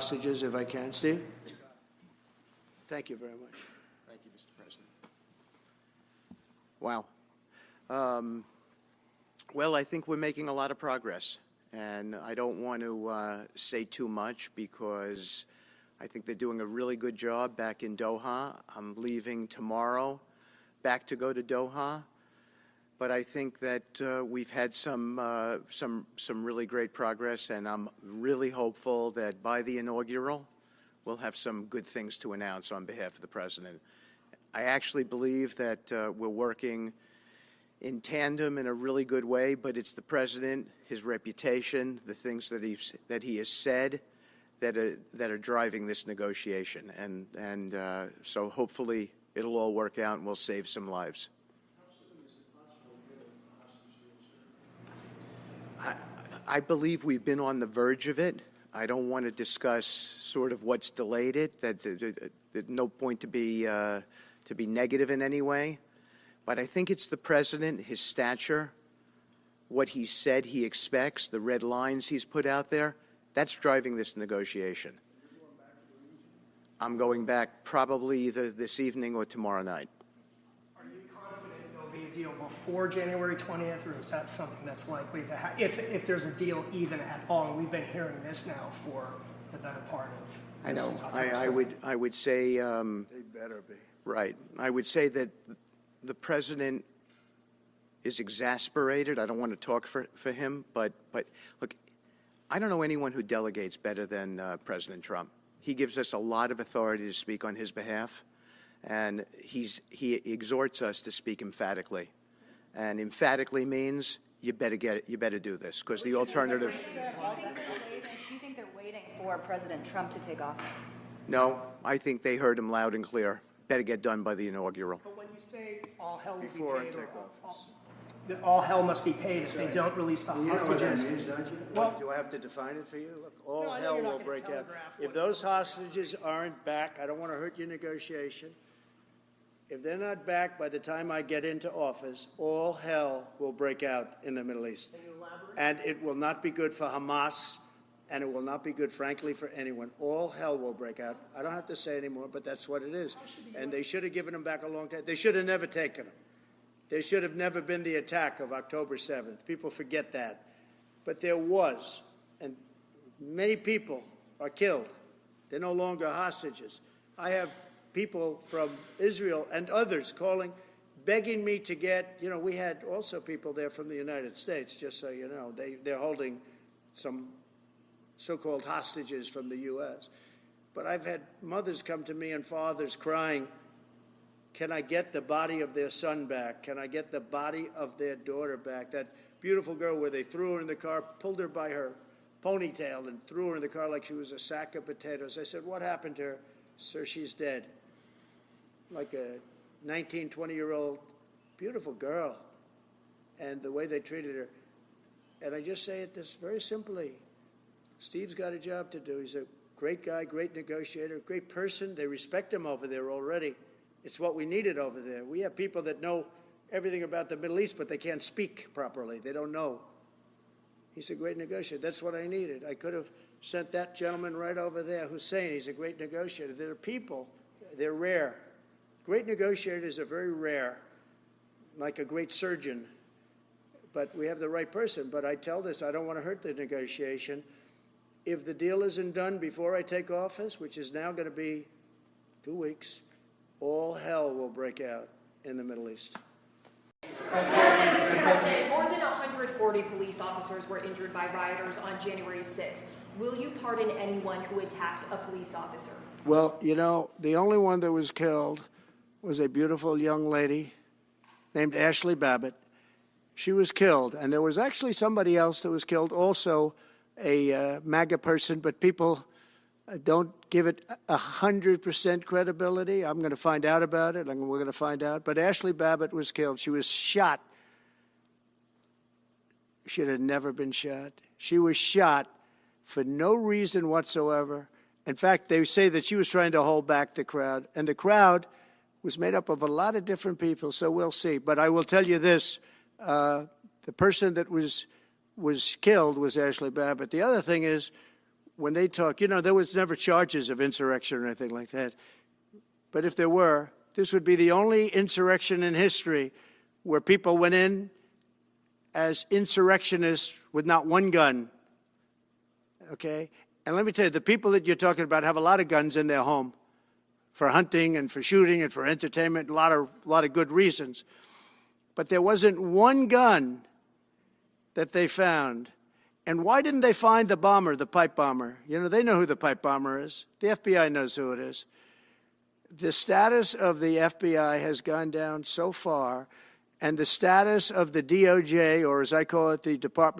hostages, if I can. Steve? Thank you very much. Thank you, Mr. President. Wow. Well, I think we're making a lot of progress, and I don't want to say too much because I think they're doing a really good job back in Doha. I'm leaving tomorrow back to go to Doha, but I think that we've had some really great progress, and I'm really hopeful that by the inaugural, we'll have some good things to announce on behalf of the President. I actually believe that we're working in tandem in a really good way, but it's the President, his reputation, the things that he has said that are driving this negotiation. And so hopefully it'll all work out and we'll save some lives. I believe we've been on the verge of it. I don't want to discuss sort of what's delayed it. There's no point to be negative in any way. But I think it's the President, his stature, what he said he expects, the red lines he's put out there, that's driving this negotiation. I'm going back probably either this evening or tomorrow night. Are you confident there'll be a deal before January 20th, or is that something that's likely to happen, if there's a deal even at all? And we've been hearing this now for the better part of. I know. I would say. They better be. Right. I would say that the President is exasperated. I don't want to talk for him, but look, I don't know anyone who delegates better than President Trump. He gives us a lot of authority to speak on his behalf, and he exhorts us to speak emphatically. And emphatically means you better do this, because the alternative. Do you think they're waiting for President Trump to take office? No, I think they heard him loud and clear. Better get done by the inaugural. But when you say all hell will Before be paid, I take all hell must be paid if they don't release the You know what that hostages. means, don't you? Well, do I have to define it for you? Look, all No, I know hell you're not will gonna break out. telegraph If what- those hostages aren't back, I don't want to hurt your negotiation. If they're not back by the time I get into office, all hell will break out in the Middle East. And it will not be good for Hamas, and it will not be good, frankly, for anyone. All hell will break out. I don't have to say anymore, but that's what it is. And they should have given them back a long time. They should have never taken them. There should have never been the attack of October 7th. People forget that. But there was, and many people are killed. They're no longer hostages. I have people from Israel and others calling, begging me to get, we had also people there from the United States, just so you know. They're holding some so-called hostages from the U.S. But I've had mothers come to me and fathers crying, can I get the body of their son back? Can I get the body of their daughter back? That beautiful girl where they threw her in the car, pulled her by her ponytail and threw her in the car like she was a sack of potatoes. I said, what happened to her? Sir, she's dead. Like a 19, 20-year-old beautiful girl. And the way they treated her. And I just say it this very simply. Steve's got a job to do. He's a great guy, great negotiator, great person. They respect him over there already. It's what we needed over there. We have people that know everything about the Middle East, but they can't speak properly. They don't know. He's a great negotiator. That's what I needed. I could have sent that gentleman right over there, Hussein. He's a great negotiator. There are people, they're rare. Great negotiators are very rare, like a great surgeon. But we have the right person. But I tell this, I don't want to hurt the negotiation. If the deal isn't done before I take office, which is now going to be 2 weeks, all hell will break out in the Middle East. Mr. President, more than 140 police officers were injured by rioters on January 6th. Will you pardon anyone who attacked a police officer? Well, the only one that was killed was a beautiful young lady named Ashley Babbitt. She was killed, and there was actually somebody else that was killed, also a MAGA person, but people don't give it 100% credibility. I'm going to find out about it, and we're going to find out. But Ashley Babbitt was killed. She was shot. She had never been shot. She was shot for no reason whatsoever. In fact, they say that she was trying to hold back the crowd, and the crowd was made up of a lot of different people, so we'll see. But I will tell you this, the person that was killed was Ashley Babbitt. The other thing is, when they talk, you know, there was never charges of insurrection or anything like that. But if there were, this would be the only insurrection in history where people went in as insurrectionists with not one gun, okay? And let me tell you, the people that you're talking about have a lot of guns in their home for hunting and for shooting and for entertainment, a lot of good reasons. But there wasn't one gun that they found. And why didn't they find the bomber, the pipe bomber? You know, they know who the pipe bomber is. The FBI knows who it is. The status of the FBI has gone down so far, and the status of the DOJ, or as I call it, the Department